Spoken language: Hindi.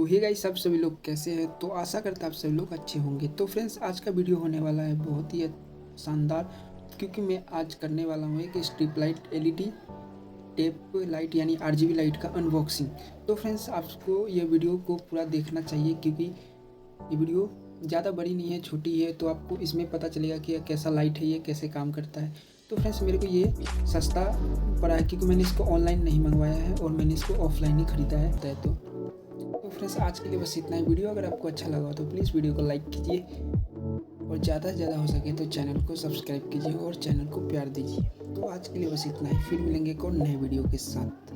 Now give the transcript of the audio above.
हे गाइस, सब सभी लोग कैसे हैं। तो आशा करता आप सभी लोग अच्छे होंगे। तो फ्रेंड्स, आज का वीडियो होने वाला है बहुत ही शानदार, क्योंकि मैं आज करने वाला हूँ एक strip light LED tape light यानी आरजीबी लाइट का अनबॉक्सिंग। तो फ्रेंड्स, आपको ये वीडियो को पूरा देखना चाहिए, क्योंकि ये वीडियो ज़्यादा बड़ी नहीं है, छोटी है। तो आपको इसमें पता चलेगा कि कैसा लाइट है, ये कैसे काम करता है। तो फ्रेंड्स, मेरे को ये सस्ता पड़ा है, क्योंकि मैंने इसको ऑनलाइन नहीं मंगवाया है और मैंने इसको ऑफलाइन ही ख़रीदा है। तो फ्रेंड्स, आज के लिए बस इतना ही। वीडियो अगर आपको अच्छा लगा तो प्लीज़ वीडियो को लाइक कीजिए और ज़्यादा से ज़्यादा हो सके तो चैनल को सब्सक्राइब कीजिए और चैनल को प्यार दीजिए। तो आज के लिए बस इतना ही, फिर मिलेंगे एक और नए वीडियो के साथ।